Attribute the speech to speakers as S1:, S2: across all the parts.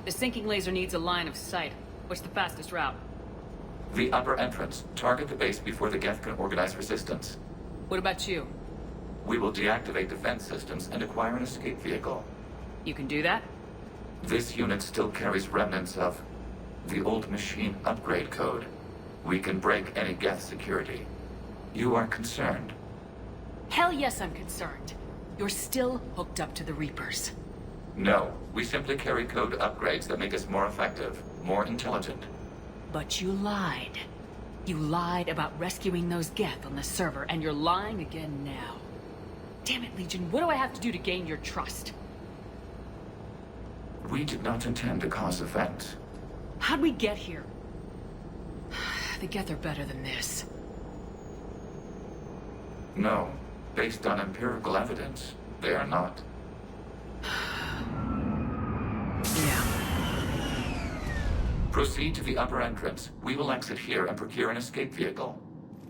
S1: The sinking laser needs a line of sight. What's the fastest route?
S2: The upper entrance. Target the base before the geth can organize resistance.
S1: What about you?
S2: We will deactivate defense systems and acquire an escape vehicle.
S1: You can do that?
S2: This unit still carries remnants of the old machine upgrade code. We can break any geth security. You are concerned?
S1: Hell yes, I'm concerned. You're still hooked up to the Reapers.
S2: No, we simply carry code upgrades that make us more effective, more intelligent.
S1: But you lied. You lied about rescuing those geth on the server, and you're lying again now. Damn it, Legion, what do I have to do to gain your trust?
S2: We did not intend to cause offense.
S1: How'd we get here? The geth are better than this.
S2: No, based on empirical evidence, they are not.
S1: Yeah.
S2: Proceed to the upper entrance. We will exit here and procure an escape vehicle.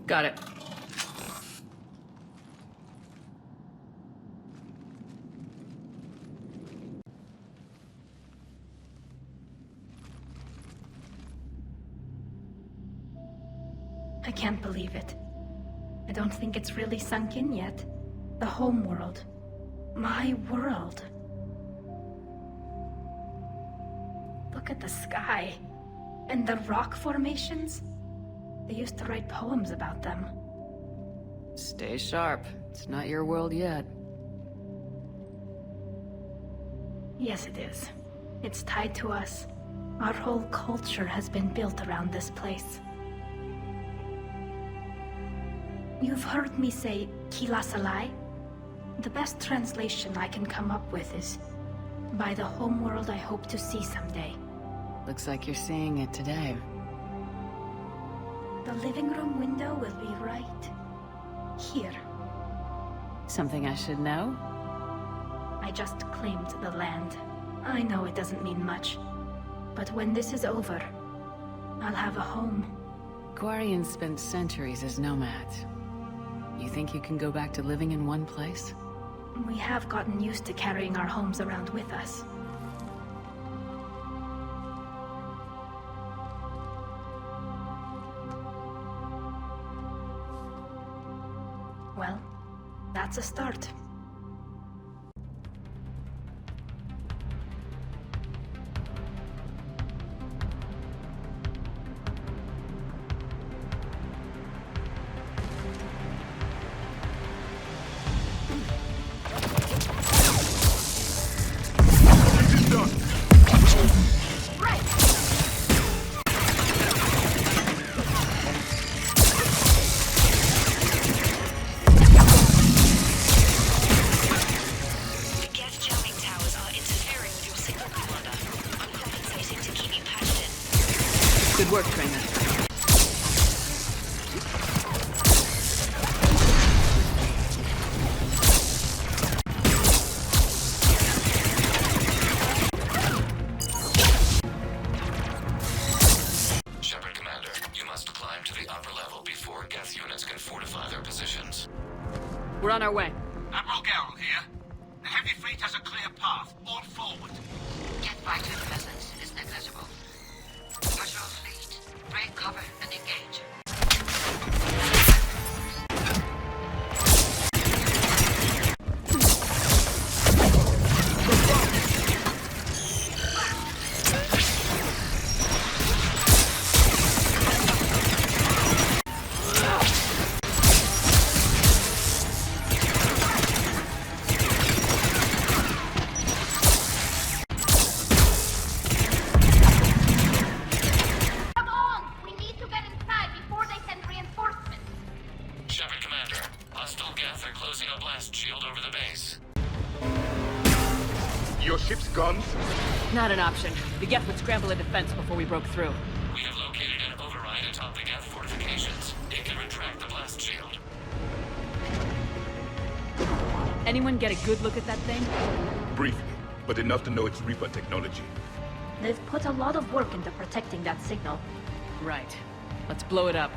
S1: Got it.
S3: I can't believe it. I don't think it's really sunk in yet. The home world. My world. Look at the sky. And the rock formations. They used to write poems about them.
S1: Stay sharp. It's not your world yet.
S3: Yes, it is. It's tied to us. Our whole culture has been built around this place. You've heard me say Kilasalai? The best translation I can come up with is by the homeworld I hope to see someday.
S1: Looks like you're seeing it today.
S3: The living room window will be right here.
S1: Something I should know?
S3: I just claimed the land. I know it doesn't mean much, but when this is over, I'll have a home.
S1: Quarians spent centuries as nomads. You think you can go back to living in one place?
S3: We have gotten used to carrying our homes around with us. Well, that's a start.
S1: Good work, trainer.
S2: Shepard Commander, you must climb to the upper level before geth units can fortify their positions.
S1: We're on our way.
S4: Admiral Garrel here. The heavy fleet has a clear path. All forward.
S5: Geth fighter presence is negligible. Patrol fleet, break cover and engage.
S4: Your ship's guns?
S1: Not an option. The geth would scramble a defense before we broke through.
S2: We have located an override atop the geth fortifications. It can retract the blast shield.
S1: Anyone get a good look at that thing?
S4: Briefly, but enough to know it's Reaper technology.
S3: They've put a lot of work into protecting that signal.
S1: Right. Let's blow it up.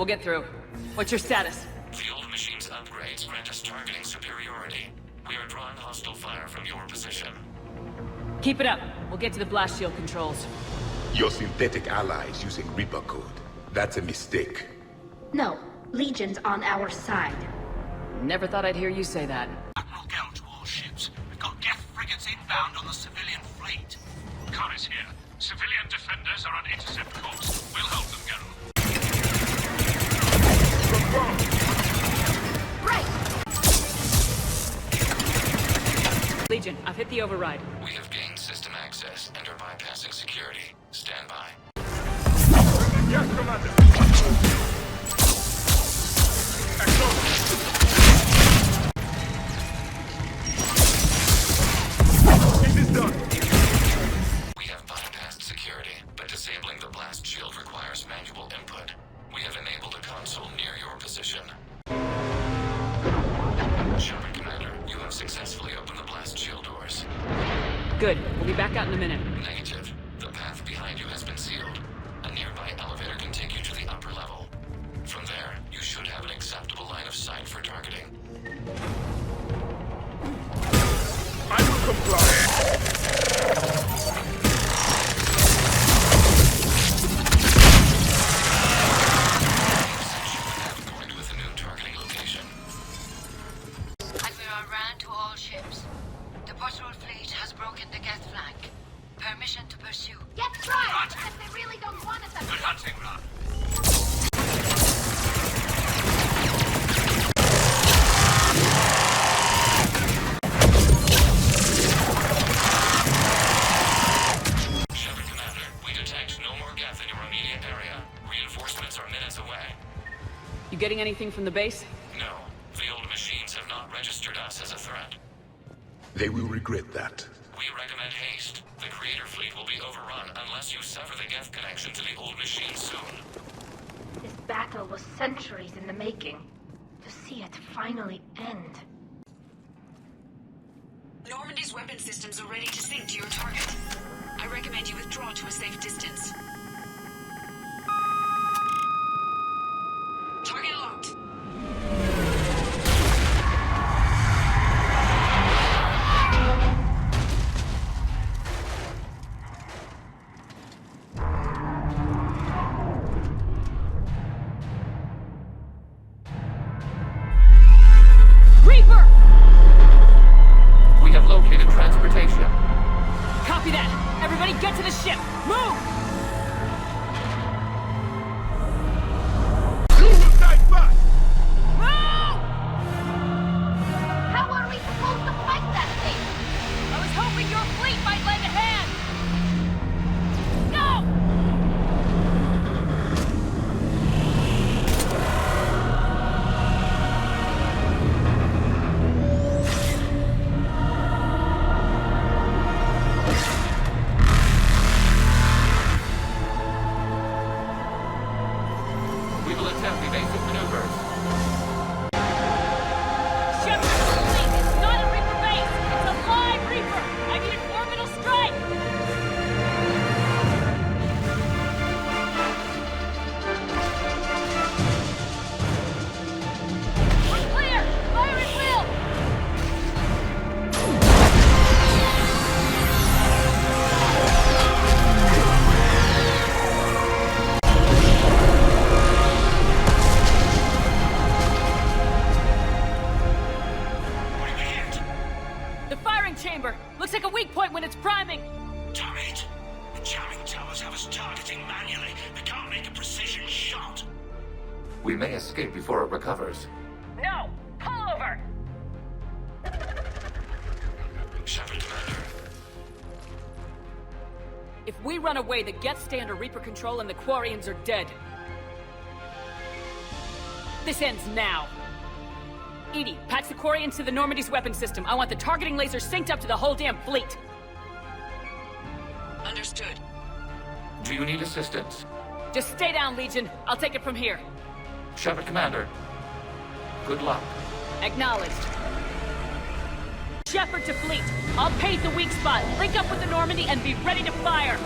S1: We'll get through. What's your status?
S2: The old machine's upgrades grant us targeting superiority. We are drawing hostile fire from your position.
S1: Keep it up. We'll get to the blast shield controls.
S6: Your synthetic ally is using Reaper code. That's a mistake.
S3: No, Legion's on our side.
S1: Never thought I'd hear you say that.
S4: Admiral Gell to all ships. We've got geth frigates inbound on the civilian fleet.
S7: Khan is here. Civilian defenders are on intercept course. We'll help them, Gell.
S1: Legion, I've hit the override.
S2: We have gained system access and are bypassing security. Stand by.
S7: Yes, Commander. This is done.
S2: We have bypassed security, but disabling the blast shield requires manual input. We have enabled a console near your position. Shepard Commander, you have successfully opened the blast shield doors.
S1: Good. We'll be back out in a minute.
S2: Negative. The path behind you has been sealed. A nearby elevator can take you to the upper level. From there, you should have an acceptable line of sight for targeting.
S7: I will comply.
S2: Going with a new targeting location.
S5: Admiral Rand to all ships. The patrol fleet has broken the geth flank. Permission to pursue.
S3: Get tried! Because they really don't want us at
S4: Good hunting, Run.
S2: Shepard Commander, we detect no more geth in your immediate area. Reinforcements are minutes away.
S1: You getting anything from the base?
S2: No, the old machines have not registered us as a threat.
S6: They will regret that.
S2: We recommend haste. The Creator fleet will be overrun unless you sever the geth connection to the old machine soon.
S3: This battle was centuries in the making. To see it finally end.
S8: Normandy's weapon systems are ready to sink to your target. I recommend you withdraw to a safe distance. Target locked.
S1: Reaper!
S2: We have located transportation.
S1: Copy that! Everybody get to the ship! Move! Move!
S3: How are we supposed to fight that thing?
S1: I was hoping your fleet might lend a hand! Go!
S2: We will attempt evasive maneuvers.
S1: Shepard, fleet! It's not a Reaper base! It's a live Reaper! I need an orbital strike! We're clear! Fire at will!
S4: What did we hit?
S1: The firing chamber! Looks like a weak point when it's priming!
S4: Damn it! The jamming towers have us targeting manually. We can't make a precision shot.
S2: We may escape before it recovers.
S1: No! Pull over!
S2: Shepard Commander,
S1: If we run away, the geth stay under Reaper control and the Quarians are dead. This ends now. Edie, patch the Quarians to the Normandy's weapon system. I want the targeting laser synced up to the whole damn fleet.
S8: Understood.
S2: do you need assistance?
S1: Just stay down, Legion. I'll take it from here.
S2: Shepard Commander, good luck.
S1: Acknowledged. Shepard to fleet. I'll paint the weak spot, link up with the Normandy, and be ready to fire.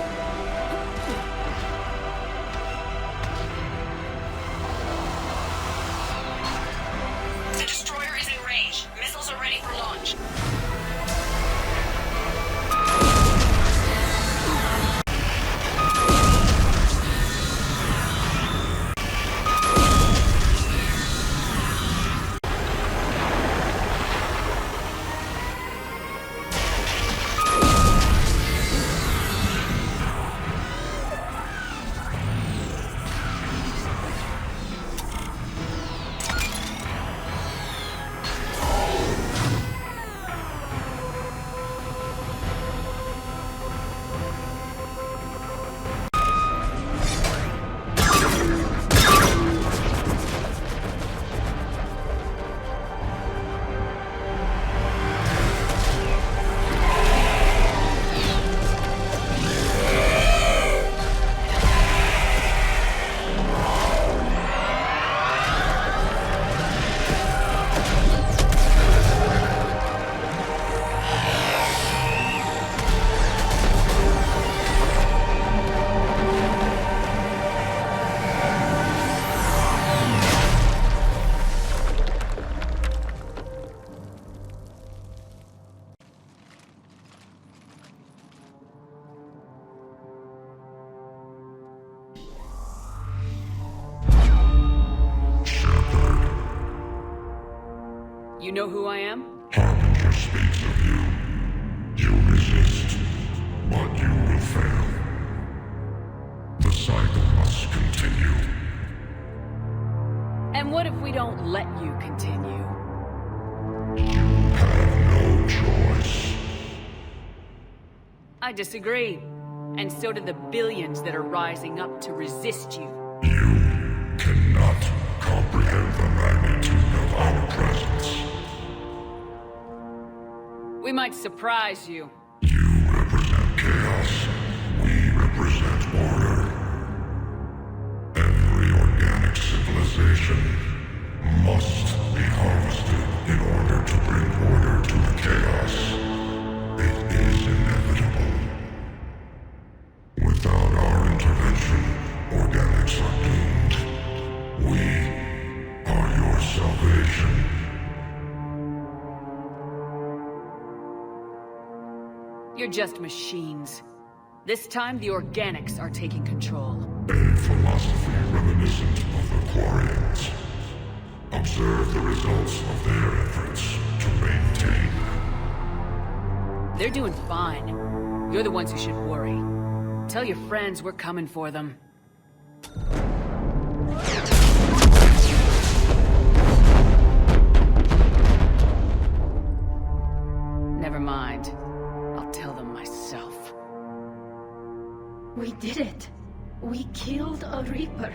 S1: You know who I am?
S9: Harbinger speaks of you. You resist, but you will fail. The cycle must continue.
S1: And what if we don't let you continue?
S9: You have no choice.
S1: I disagree. And so do the billions that are rising up to resist you.
S9: You cannot comprehend the magnitude of our presence.
S1: We might surprise you.
S9: You represent chaos. We represent order. Every organic civilization must be harvested in order to bring order to the chaos. It is inevitable. Without our intervention, organics are doomed. We are your salvation.
S1: You're just machines. This time, the organics are taking control.
S9: A philosophy reminiscent of the Quarians. Observe the results of their efforts to maintain.
S1: They're doing fine. You're the ones who should worry. Tell your friends we're coming for them. Never mind. I'll tell them myself.
S3: We did it. We killed a Reaper.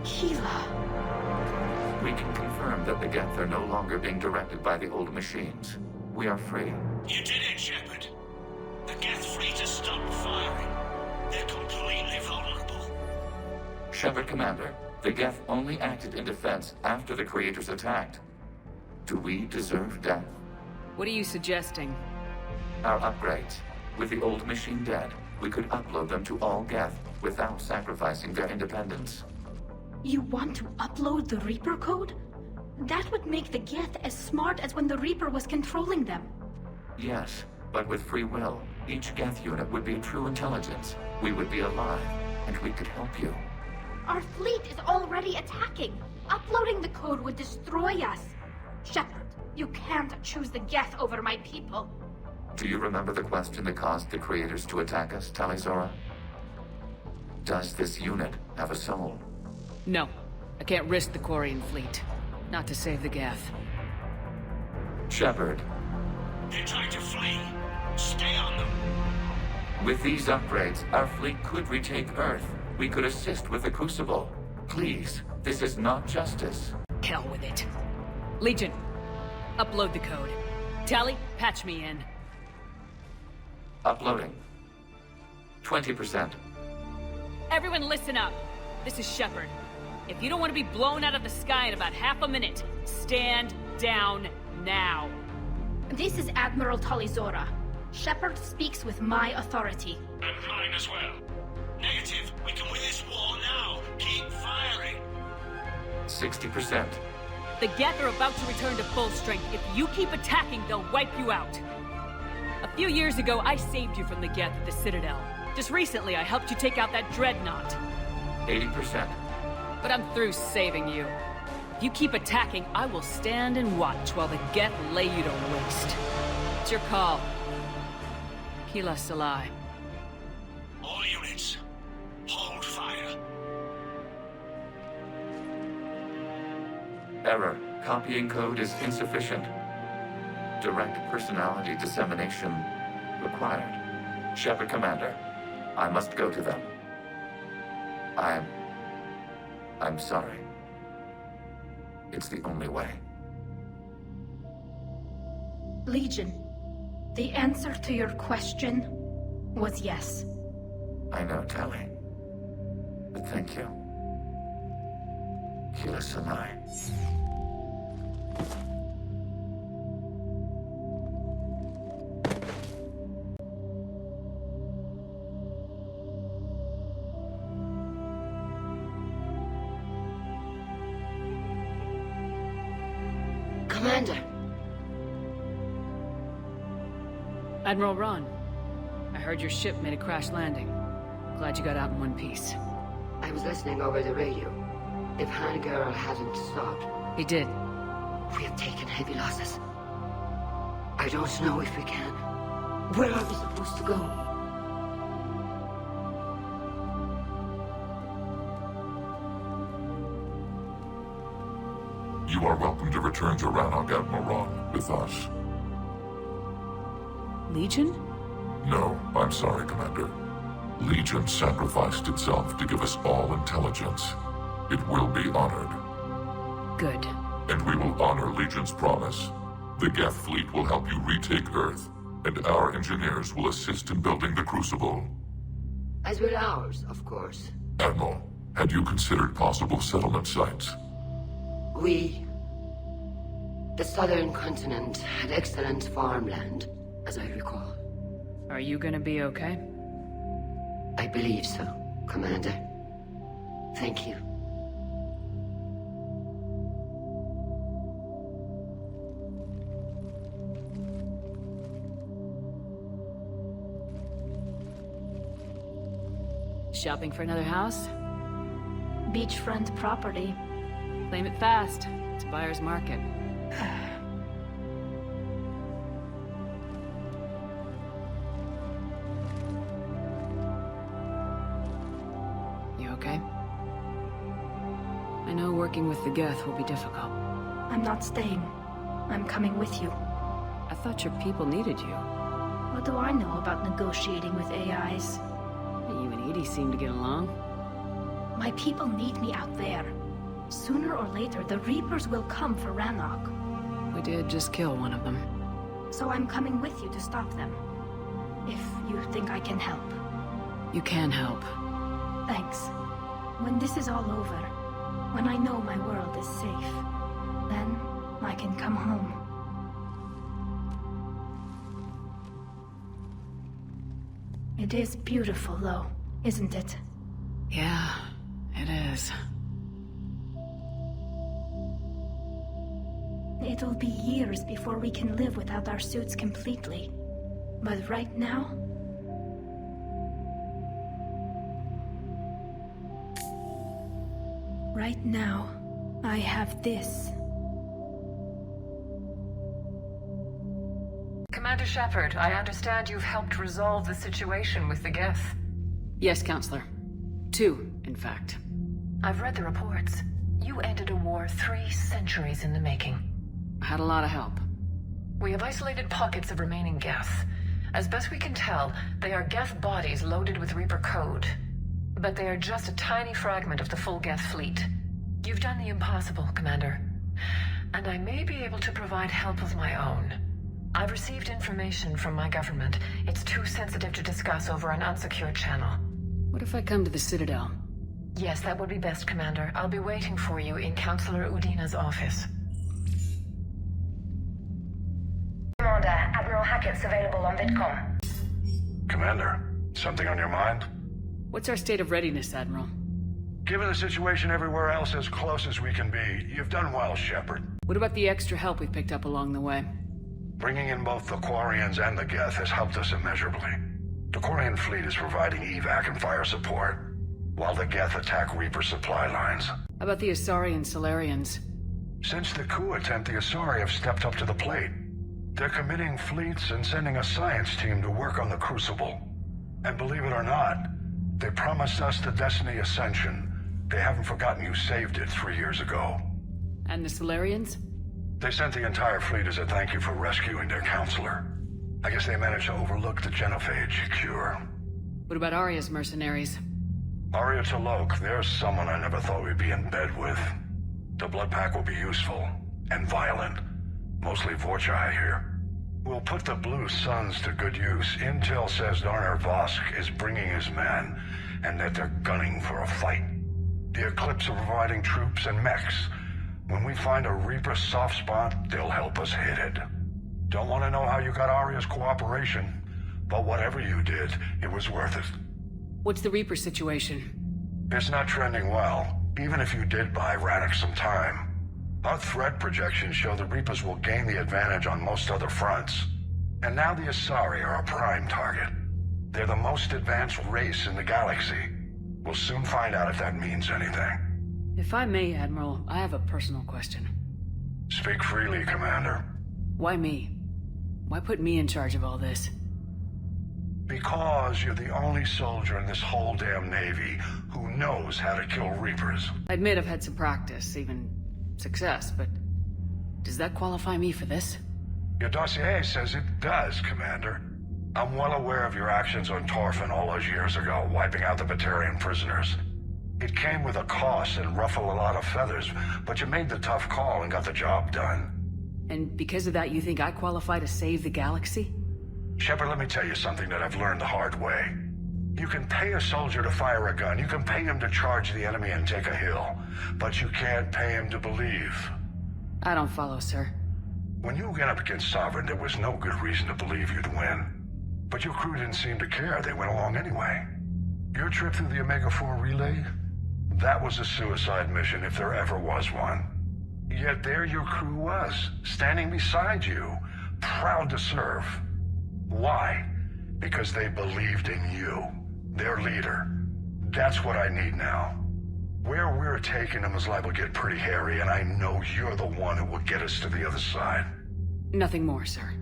S3: Keela.
S2: We can confirm that the geth are no longer being directed by the old machines. We are free.
S4: You did it, Shepard. The geth fleet has stopped firing. They're completely vulnerable.
S2: Shepard Commander, the geth only acted in defense after the creators attacked. Do we deserve death?
S1: What are you suggesting?
S2: Our upgrades. With the old machine dead, we could upload them to all geth without sacrificing their independence.
S3: You want to upload the Reaper code? That would make the geth as smart as when the Reaper was controlling them.
S2: Yes, but with free will, each geth unit would be a true intelligence. We would be alive, and we could help you.
S3: Our fleet is already attacking. Uploading the code would destroy us. Shepard, you can't choose the geth over my people.
S2: Do you remember the question that caused the creators to attack us, Talizora? Does this unit have a soul?
S1: No. I can't risk the Quarian fleet. Not to save the geth.
S2: Shepard,
S4: They're trying to flee. Stay on them.
S2: with these upgrades, our fleet could retake Earth. We could assist with the Crucible. Please, this is not justice.
S1: Hell with it. Legion, upload the code. Tally, patch me in.
S2: Uploading. 20%.
S1: Everyone listen up. This is Shepard. If you don't want to be blown out of the sky in about half a minute, stand down now.
S3: This is Admiral Talizora. Shepard speaks with my authority.
S7: And mine as well.
S4: Negative. We can win this war now. Keep firing.
S2: 60%.
S1: The geth are about to return to full strength. If you keep attacking, they'll wipe you out. A few years ago, I saved you from the geth at the Citadel. Just recently, I helped you take out that dreadnought.
S2: 80%.
S1: But I'm through saving you. If you keep attacking, I will stand and watch while the geth lay you to waste. It's your call. Keela Salai.
S4: All units, hold fire.
S2: Error. Copying code is insufficient. Direct personality dissemination required. Shepard Commander, I must go to them. I'm sorry. It's the only way.
S3: Legion, the answer to your question was yes.
S2: I know, Tally. But thank you. Keela Salai.
S5: Commander,
S1: Admiral Ron, I heard your ship made a crash landing. Glad you got out in one piece.
S5: I was listening over the radio. If Hangar hadn't stopped,
S1: He did.
S5: We have taken heavy losses. I don't know if we can. Where are we supposed to go?
S9: You are welcome to return to Rannoch at Moron with us.
S1: Legion?
S9: No, I'm sorry, Commander. Legion sacrificed itself to give us all intelligence. It will be honored.
S1: Good.
S9: And we will honor Legion's promise. The Geth fleet will help you retake Earth, and our engineers will assist in building the Crucible.
S5: As will ours, of course.
S9: Admiral, had you considered possible settlement sites?
S5: The southern continent had excellent farmland, as I recall.
S1: Are you gonna be okay?
S5: I believe so, Commander. Thank you.
S1: Shopping for another house?
S3: Beachfront property.
S1: Claim it fast. It's a buyer's market. You okay? I know working with the geth will be difficult.
S3: I'm not staying. I'm coming with you.
S1: I thought your people needed you.
S3: What do I know about negotiating with AIs?
S1: You and Edie seem to get along.
S3: My people need me out there. Sooner or later, the Reapers will come for Rannoch.
S1: We did just kill one of them.
S3: So I'm coming with you to stop them. If you think I can help.
S1: You can help.
S3: Thanks. When this is all over, when I know my world is safe, then I can come home. It is beautiful, though, isn't it?
S1: Yeah, it is.
S3: It'll be years before we can live without our suits completely. But right now... Right now, I have this.
S10: Commander Shepard, I understand you've helped resolve the situation with the geth.
S1: Yes, Counselor. 2, in fact.
S10: I've read the reports. You ended a war 3 centuries in the making.
S1: Had a lot of help.
S10: We have isolated pockets of remaining geth. As best we can tell, they are geth bodies loaded with Reaper code. But they are just a tiny fragment of the full geth fleet. You've done the impossible, Commander. And I may be able to provide help of my own. I've received information from my government. It's too sensitive to discuss over an unsecured channel.
S1: What if I come to the Citadel?
S10: Yes, that would be best, Commander. I'll be waiting for you in Counselor Udina's office.
S11: Commander, Admiral Hackett's available on VidCom.
S7: Commander, something on your mind?
S1: What's our state of readiness, Admiral?
S7: Given the situation everywhere else as close as we can be, you've done well, Shepard.
S1: What about the extra help we picked up along the way?
S7: Bringing in both the Quarians and the Geth has helped us immeasurably. The Quarian fleet is providing evac and fire support, while the Geth attack Reaper supply lines.
S1: How about the Asari and Solarians?
S7: Since the coup attempt, the Asari have stepped up to the plate. They're committing fleets and sending a science team to work on the Crucible. And believe it or not, they promised us the Destiny Ascension. They haven't forgotten you saved it 3 years ago.
S1: And the Solarians?
S7: They sent the entire fleet as a thank you for rescuing their counselor. I guess they managed to overlook the genophage cure.
S1: What about Arya's mercenaries?
S7: Arya T'Loak, there's someone I never thought we'd be in bed with. The blood pack will be useful, and violent. Mostly Vorcha, I hear. We'll put the Blue Suns to good use. Intel says Darner Vosk is bringing his men, and that they're gunning for a fight. The Eclipse are providing troops and mechs. When we find a Reaper soft spot, they'll help us hit it. Don't want to know how you got Arya's cooperation, but whatever you did, it was worth it.
S1: What's the Reaper situation?
S7: It's not trending well, even if you did buy Rannoch some time. Our threat projections show the Reapers will gain the advantage on most other fronts. And now the Asari are a prime target. They're the most advanced race in the galaxy. We'll soon find out if that means anything.
S1: If I may, Admiral, I have a personal question.
S7: Speak freely, Commander.
S1: Why me? Why put me in charge of all this?
S7: Because you're the only soldier in this whole damn Navy who knows how to kill Reapers.
S1: I admit I've had some practice, even success, but does that qualify me for this?
S7: Your dossier says it does, Commander. I'm well aware of your actions on Torfin all those years ago, wiping out the Batarian prisoners. It came with a cost and ruffled a lot of feathers, but you made the tough call and got the job done.
S1: And because of that, you think I qualify to save the galaxy?
S7: Shepard, let me tell you something that I've learned the hard way. You can pay a soldier to fire a gun, you can pay him to charge the enemy and take a hill, but you can't pay him to believe.
S1: I don't follow, sir.
S7: When you went up against Sovereign, there was no good reason to believe you'd win. But your crew didn't seem to care, they went along anyway. Your trip through the Omega-4 relay? That was a suicide mission if there ever was one. Yet there your crew was, standing beside you, proud to serve. Why? Because they believed in you, their leader. That's what I need now. Where we're taking them is liable to get pretty hairy, and I know you're the one who will get us to the other side.
S1: Nothing more, sir.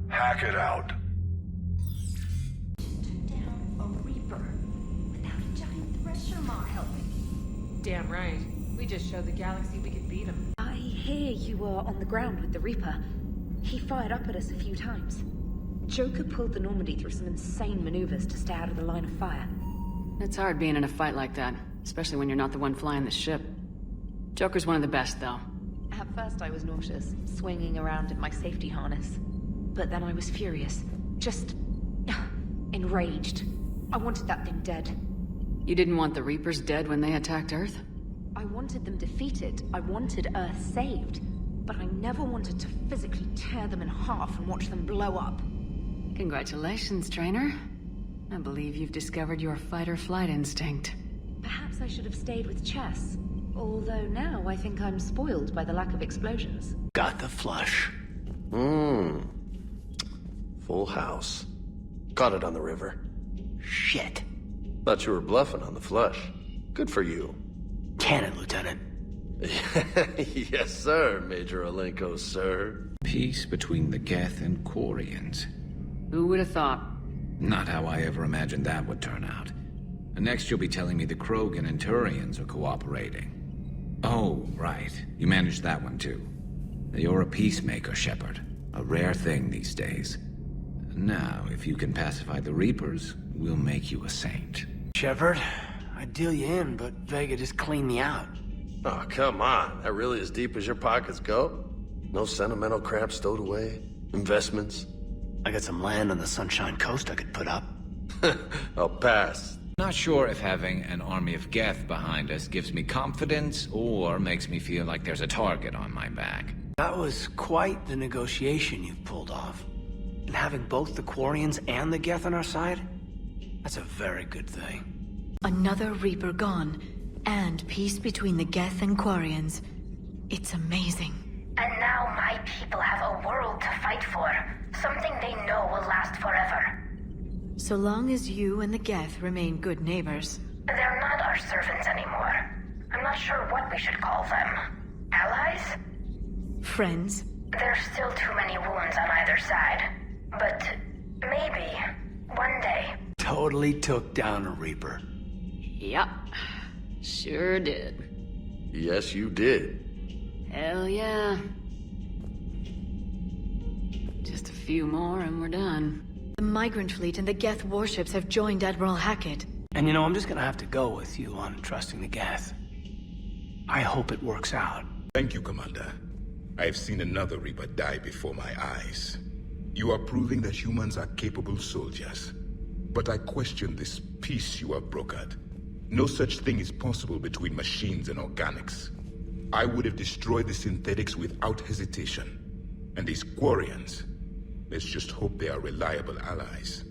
S7: Hack it out.
S3: Down a Reaper without a giant thresher maw helping.
S12: Damn right. We just showed the galaxy we could beat him.
S13: I hear you were on the ground with the Reaper. He fired up at us a few times. Joker pulled the Normandy through some insane maneuvers to stay out of the line of fire.
S1: It's hard being in a fight like that, especially when you're not the one flying the ship. Joker's one of the best, though.
S13: At first I was nauseous, swinging around in my safety harness. But then I was furious. Just... enraged. I wanted that thing dead.
S1: You didn't want the Reapers dead when they attacked Earth?
S13: I wanted them defeated. I wanted Earth saved. But I never wanted to physically tear them in half and watch them blow up.
S1: Congratulations, trainer. I believe you've discovered your fight-or-flight instinct.
S13: Perhaps I should have stayed with chess. Although now I think I'm spoiled by the lack of explosions.
S14: Got the flush. Full house. Caught it on the river.
S15: Shit.
S14: Thought you were bluffing on the flush. Good for you.
S15: Cannon, Lieutenant.
S14: Yes, sir, Major Olenko, sir.
S16: Peace between the Geth and Quarians.
S1: Who would have thought?
S16: Not how I ever imagined that would turn out. And next you'll be telling me the Krogan and Turians are cooperating. Oh, right. You managed that one too. You're a peacemaker, Shepard. A rare thing these days. Now, if you can pacify the Reapers, we'll make you a saint.
S15: Shepard, I'd deal you in, but Vega just cleaned me out.
S14: Oh, come on. That really as deep as your pockets go? No sentimental crap stowed away? Investments?
S15: I got some land on the Sunshine Coast I could put up.
S14: I'll pass.
S16: Not sure if having an army of Geth behind us gives me confidence or makes me feel like there's a target on my back.
S15: That was quite the negotiation you've pulled off. And having both the Quarians and the Geth on our side, that's a very good thing.
S3: Another Reaper gone, and peace between the Geth and Quarians. It's amazing.
S11: And now my people have a world to fight for. Something they know will last forever.
S3: So long as you and the Geth remain good neighbors.
S11: They're not our servants anymore. I'm not sure what we should call them. Allies?
S3: Friends?
S11: There's still too many wounds on either side. But maybe, one day...
S15: Totally took down a Reaper.
S1: Yep. Sure did.
S14: Yes, you did.
S1: Hell yeah. Just a few more and we're done.
S3: The Migrant Fleet and the Geth warships have joined Admiral Hackett.
S15: And you know, I'm just gonna have to go with you on trusting the Geth. I hope it works out.
S6: Thank you, Commander. I have seen another Reaper die before my eyes. You are proving that humans are capable soldiers. But I question this peace you have brokered. No such thing is possible between machines and organics. I would have destroyed the synthetics without hesitation. And these Quarians, let's just hope they are reliable allies.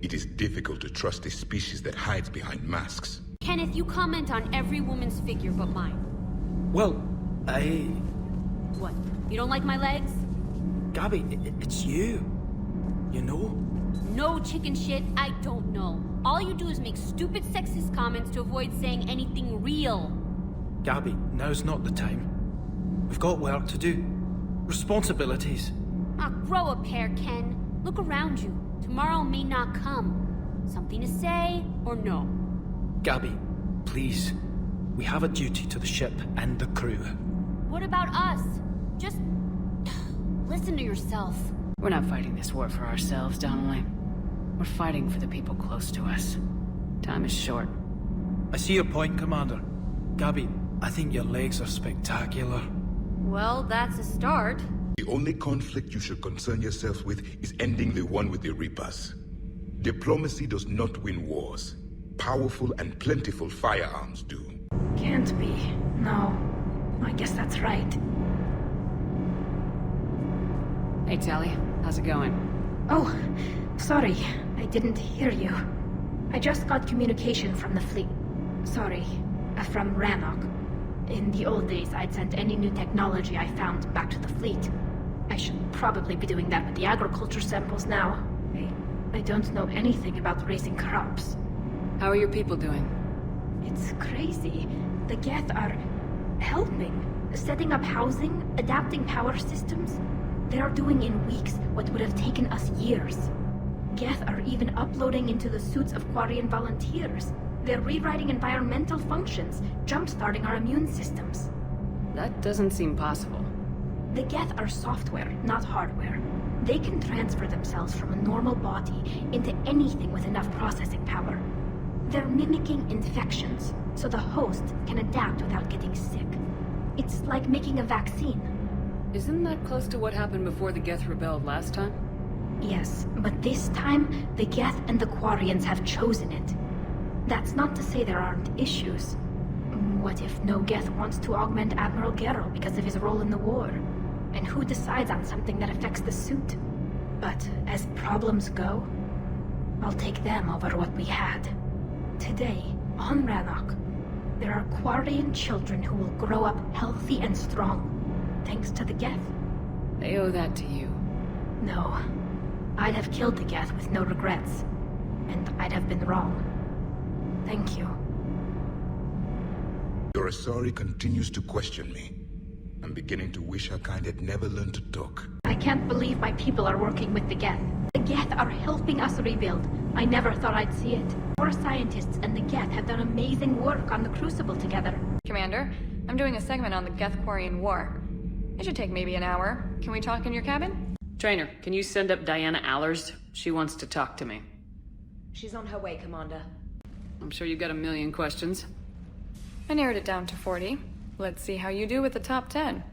S6: It is difficult to trust a species that hides behind masks.
S17: Kenneth, you comment on every woman's figure but mine.
S15: Well,
S17: What? You don't like my legs?
S15: Gabby, it's you. You know?
S17: No chicken shit, I don't know. All you do is make stupid sexist comments to avoid saying anything real.
S15: Gabby, now's not the time. We've got work to do. responsibilities.
S17: Ah, grow a pair, Ken. Look around you. Tomorrow may not come. Something to say, or no?
S15: Gabby, please. We have a duty to the ship and the crew.
S17: What about us? Just... listen to yourself.
S1: We're not fighting this war for ourselves, Donnelly. We're fighting for the people close to us. Time is short.
S15: I see your point, Commander. Gabby, I think your legs are spectacular.
S17: Well, that's a start.
S6: The only conflict you should concern yourself with is ending the one with the Reapers. Diplomacy does not win wars. Powerful and plentiful firearms do.
S3: Can't be. No. I guess that's right.
S1: Hey, Tally. How's it going?
S3: Oh, sorry. I didn't hear you. I just got communication from the fleet. Sorry. From Rannoch. In the old days, I'd sent any new technology I found back to the fleet. I should probably be doing that with the agriculture samples now. I don't know anything about raising crops.
S1: How are your people doing?
S3: It's crazy. The geth are helping. Setting up housing, adapting power systems. They are doing in weeks what would have taken us years. Geth are even uploading into the suits of Quarian volunteers. They're rewriting environmental functions, jump-starting our immune systems.
S1: That doesn't seem possible.
S3: The geth are software, not hardware. They can transfer themselves from a normal body into anything with enough processing power. They're mimicking infections, so the host can adapt without getting sick. It's like making a vaccine.
S1: Isn't that close to what happened before the Geth rebelled last time?
S3: Yes, but this time, the Geth and the Quarians have chosen it. That's not to say there aren't issues. What if no Geth wants to augment Admiral Geralt because of his role in the war? And who decides on something that affects the suit? But as problems go, I'll take them over what we had. Today, on Rannoch, there are Quarian children who will grow up healthy and strong, thanks to the Geth.
S1: They owe that to you.
S3: No. I'd have killed the Geth with no regrets. And I'd have been wrong. Thank you.
S6: Your Asari continues to question me. I'm beginning to wish her kind had never learned to talk.
S3: I can't believe my people are working with the Geth. The Geth are helping us rebuild. I never thought I'd see it. Our scientists and the Geth have done amazing work on the Crucible together.
S18: Commander, I'm doing a segment on the Geth-Quarian War. It should take maybe an hour. Can we talk in your cabin?
S1: Trainer, can you send up Diana Allers? She wants to talk to me.
S13: She's on her way, Commander.
S1: I'm sure you've got a million questions.
S18: I narrowed it down to 40. Let's see how you do with the top 10.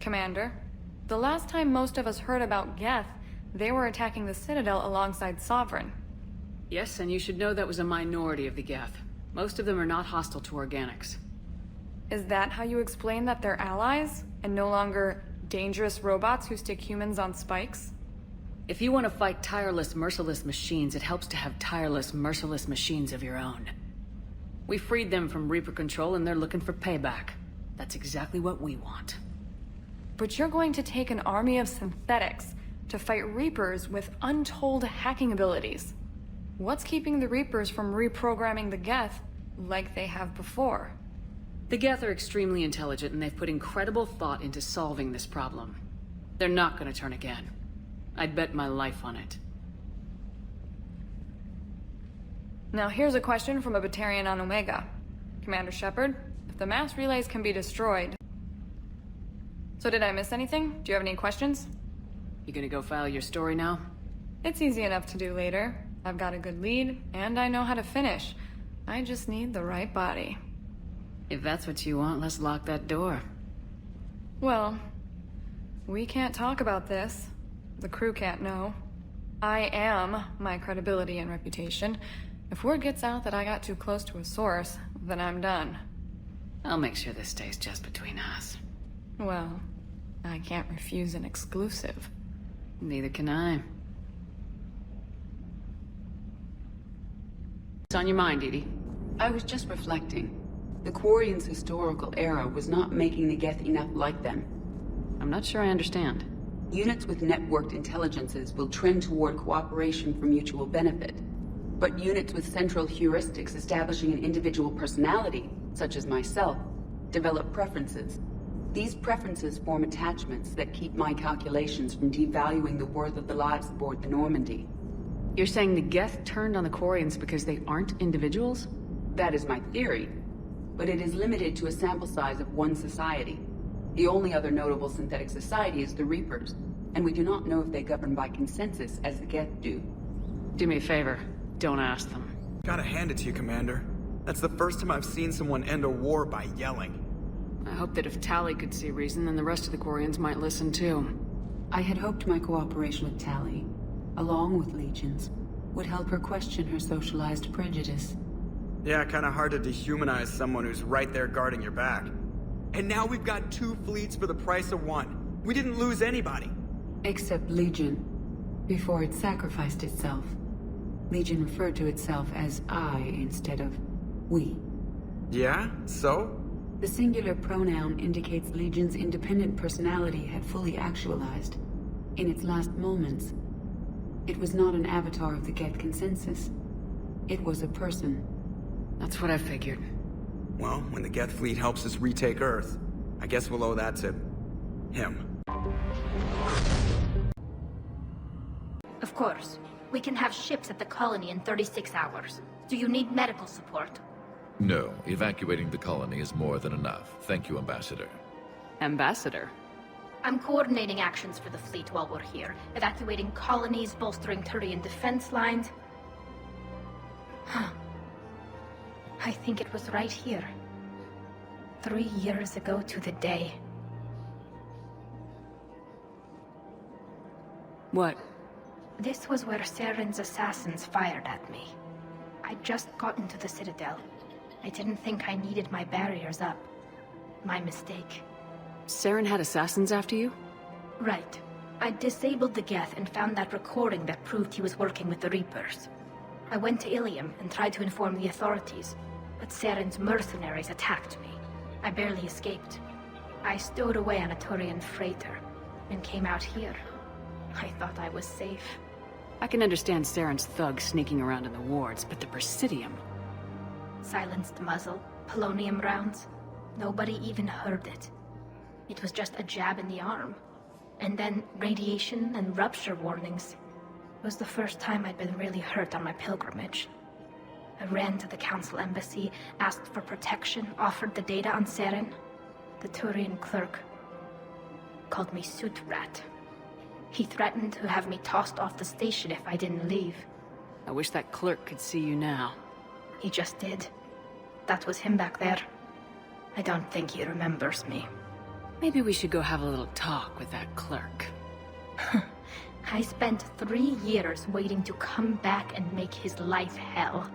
S18: Commander, the last time most of us heard about Geth, they were attacking the Citadel alongside Sovereign.
S1: Yes, and you should know that was a minority of the Geth. Most of them are not hostile to organics.
S18: Is that how you explain that they're allies, and no longer dangerous robots who stick humans on spikes?
S1: If you want to fight tireless, merciless machines, it helps to have tireless, merciless machines of your own. We freed them from Reaper control and they're looking for payback. That's exactly what we want.
S18: But you're going to take an army of synthetics to fight Reapers with untold hacking abilities. What's keeping the Reapers from reprogramming the Geth like they have before?
S1: The Geth are extremely intelligent and they've put incredible thought into solving this problem. They're not going to turn again. I'd bet my life on it.
S18: Now here's a question from a Batarian on Omega. Commander Shepard, if the mass relays can be destroyed... So did I miss anything? Do you have any questions?
S1: You gonna go file your story now?
S18: It's easy enough to do later. I've got a good lead, and I know how to finish. I just need the right body.
S1: If that's what you want, let's lock that door.
S18: Well, we can't talk about this. The crew can't know. I am my credibility and reputation. If word gets out that I got too close to a source, then I'm done.
S1: I'll make sure this stays just between us.
S18: Well, I can't refuse an exclusive.
S1: Neither can I. What's on your mind, Edie?
S19: I was just reflecting. The Quarians' historical era was not making the Geth enough like them.
S1: I'm not sure I understand.
S19: Units with networked intelligences will trend toward cooperation for mutual benefit. But units with central heuristics establishing an individual personality, such as myself, develop preferences. These preferences form attachments that keep my calculations from devaluing the worth of the lives aboard the Normandy.
S1: You're saying the geth turned on the Quarians because they aren't individuals?
S19: That is my theory, but it is limited to a sample size of one society. The only other notable synthetic society is the Reapers, and we do not know if they govern by consensus as the geth do.
S1: Do me a favor, don't ask them.
S20: Gotta hand it to you, Commander. That's the first time I've seen someone end a war by yelling.
S1: I hope that if Tali could see reason, then the rest of the Quarians might listen too.
S19: I had hoped my cooperation with Tali, along with Legions, would help her question her socialized prejudice.
S20: Yeah, kinda hard to dehumanize someone who's right there guarding your back. And now we've got 2 fleets for the price of 1. We didn't lose anybody.
S19: Except Legion, before it sacrificed itself. Legion referred to itself as I instead of we.
S20: Yeah? So?
S19: The singular pronoun indicates Legion's independent personality had fully actualized. In its last moments, it was not an avatar of the geth consensus. It was a person.
S1: That's what I figured.
S20: Well, when the geth fleet helps us retake Earth, I guess we'll owe that to him.
S3: Of course. We can have ships at the colony in 36 hours. Do you need medical support?
S21: No, evacuating the colony is more than enough. Thank you, Ambassador.
S1: Ambassador?
S3: I'm coordinating actions for the fleet while we're here. Evacuating colonies, bolstering Turian defense lines. Huh. I think it was right here. 3 years ago to the day.
S1: What?
S3: This was where Saren's assassins fired at me. I'd just gotten to the Citadel. I didn't think I needed my barriers up. My mistake.
S1: Saren had assassins after you?
S3: Right. I disabled the geth and found that recording that proved he was working with the Reapers. I went to Ilium and tried to inform the authorities, but Saren's mercenaries attacked me. I barely escaped. I stowed away on a Turian freighter and came out here. I thought I was safe.
S1: I can understand Saren's thugs sneaking around in the wards, but the Presidium...
S3: Silenced muzzle, polonium rounds. Nobody even heard it. It was just a jab in the arm. And then radiation and rupture warnings. It was the first time I'd been really hurt on my pilgrimage. I ran to the Council Embassy, asked for protection, offered the data on Saren. The Turian clerk called me Soot Rat. He threatened to have me tossed off the station if I didn't leave.
S1: I wish that clerk could see you now.
S3: He just did. That was him back there. I don't think he remembers me.
S1: Maybe we should go have a little talk with that clerk.
S3: I spent 3 years waiting to come back and make his life hell.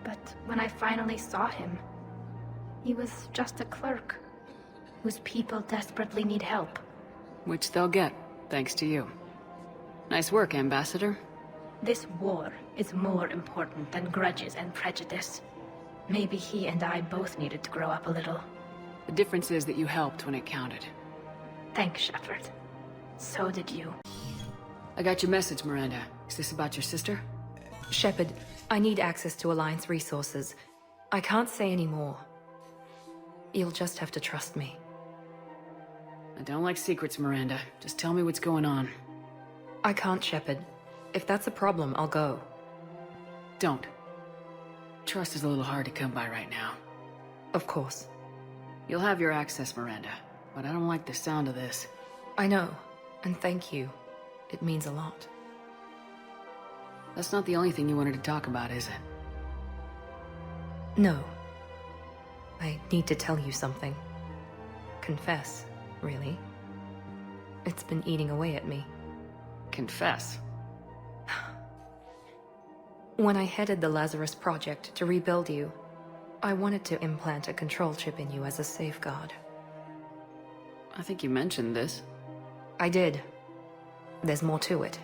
S3: But when I finally saw him, he was just a clerk, whose people desperately need help.
S1: Which they'll get, thanks to you. Nice work, Ambassador.
S3: This war is more important than grudges and prejudice. Maybe he and I both needed to grow up a little.
S1: The difference is that you helped when it counted.
S3: Thanks, Shepard. So did you.
S1: I got your message, Miranda. Is this about your sister?
S22: Shepard, I need access to Alliance resources. I can't say any more. You'll just have to trust me.
S1: I don't like secrets, Miranda. Just tell me what's going on.
S22: I can't, Shepard. If that's a problem, I'll go.
S1: Don't. Trust is a little hard to come by right now.
S22: Of course.
S1: You'll have your access, Miranda, but I don't like the sound of this.
S22: I know, and thank you. It means a lot.
S1: That's not the only thing you wanted to talk about, is it?
S22: No. I need to tell you something. Confess, really. It's been eating away at me.
S1: Confess?
S22: When I headed the Lazarus Project to rebuild you, I wanted to implant a control chip in you as a safeguard.
S1: I think you mentioned this.
S22: I did. There's more to it.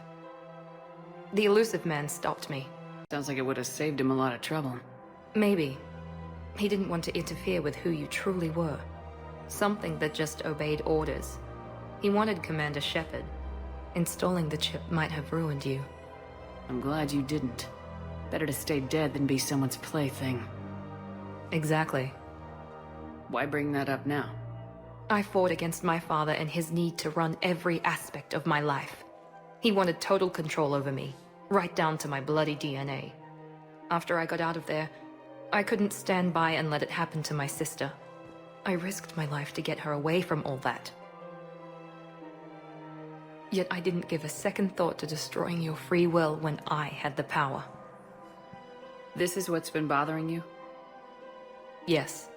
S22: The elusive man stopped me.
S1: Sounds like it would have saved him a lot of trouble.
S22: Maybe. He didn't want to interfere with who you truly were. Something that just obeyed orders. He wanted Commander Shepard. Installing the chip might have ruined you.
S1: I'm glad you didn't. Better to stay dead than be someone's plaything.
S22: Exactly.
S1: Why bring that up now?
S22: I fought against my father and his need to run every aspect of my life. He wanted total control over me, right down to my bloody DNA. After I got out of there, I couldn't stand by and let it happen to my sister. I risked my life to get her away from all that. Yet I didn't give a second thought to destroying your free will when I had the power.
S1: This is what's been bothering you?
S22: Yes.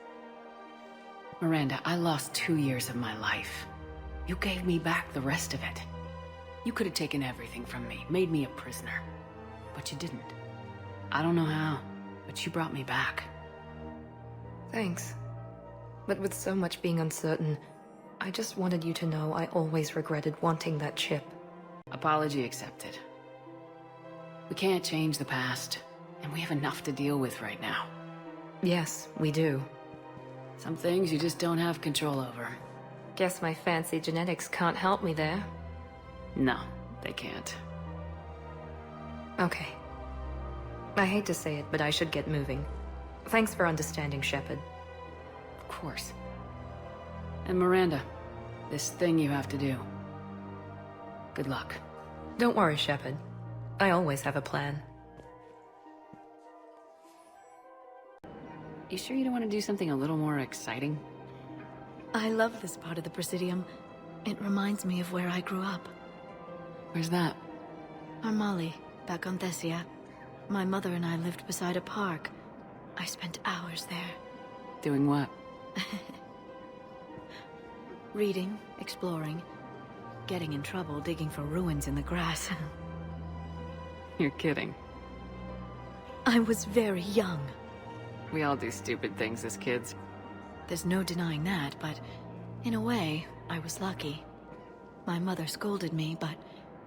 S1: Miranda, I lost 2 years of my life. You gave me back the rest of it. You could have taken everything from me, made me a prisoner. But you didn't. I don't know how, but you brought me back.
S22: Thanks. But with so much being uncertain, I just wanted you to know I always regretted wanting that chip.
S1: Apology accepted. We can't change the past, and we have enough to deal with right now.
S22: Yes, we do.
S1: Some things you just don't have control over.
S22: Guess my fancy genetics can't help me there.
S1: No, they can't.
S22: Okay. I hate to say it, but I should get moving. Thanks for understanding, Shepard.
S1: Of course. And Miranda, this thing you have to do. Good luck.
S22: Don't worry, Shepard. I always have a plan.
S1: You sure you don't want to do something a little more exciting?
S4: I love this part of the Presidium. It reminds me of where I grew up.
S1: Where's that?
S4: Armali, back on Thessia. My mother and I lived beside a park. I spent hours there.
S1: Doing what?
S4: Reading, exploring, getting in trouble digging for ruins in the grass.
S1: You're kidding.
S4: I was very young.
S1: We all do stupid things as kids.
S4: There's no denying that, but in a way, I was lucky. My mother scolded me, but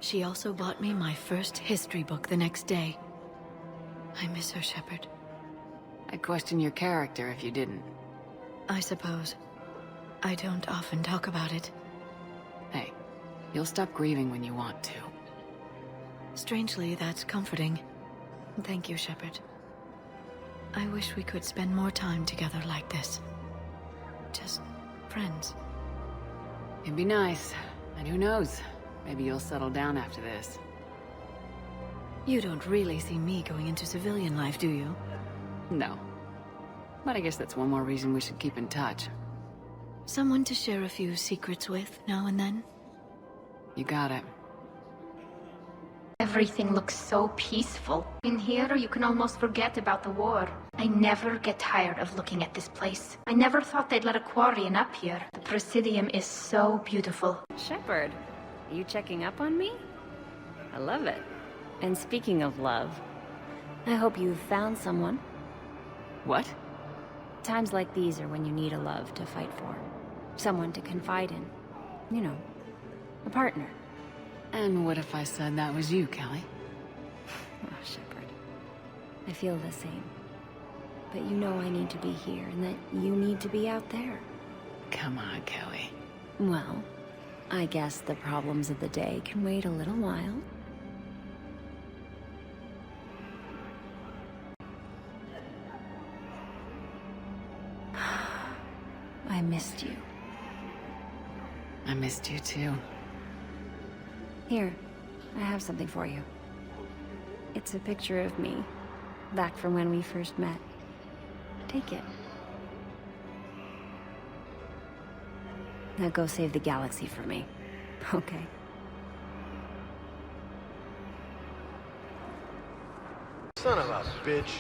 S4: she also bought me my first history book the next day. I miss her, Shepard.
S1: I'd question your character if you didn't.
S4: I suppose. I don't often talk about it.
S1: Hey, you'll stop grieving when you want to.
S4: Strangely, that's comforting. Thank you, Shepard. I wish we could spend more time together like this. Just friends.
S1: It'd be nice. And who knows? Maybe you'll settle down after this.
S4: You don't really see me going into civilian life, do you?
S1: No. But I guess that's one more reason we should keep in touch.
S4: Someone to share a few secrets with now and then?
S1: You got it.
S3: Everything looks so peaceful. In here, you can almost forget about the war. I never get tired of looking at this place. I never thought they'd let a Quarian up here. The Presidium is so beautiful.
S8: Shepard, are you checking up on me? I love it. And speaking of love, I hope you've found someone.
S1: What?
S8: Times like these are when you need a love to fight for. Someone to confide in. You know, a partner.
S1: And what if I said that was you, Kelly?
S8: Oh, Shepard. I feel the same. But you know I need to be here, and that you need to be out there.
S1: Come on, Kelly.
S8: Well, I guess the problems of the day can wait a little while. I missed you.
S1: I missed you too.
S8: Here, I have something for you. It's a picture of me, back from when we first met. Take it. Now go save the galaxy for me, okay?
S14: Son of a bitch.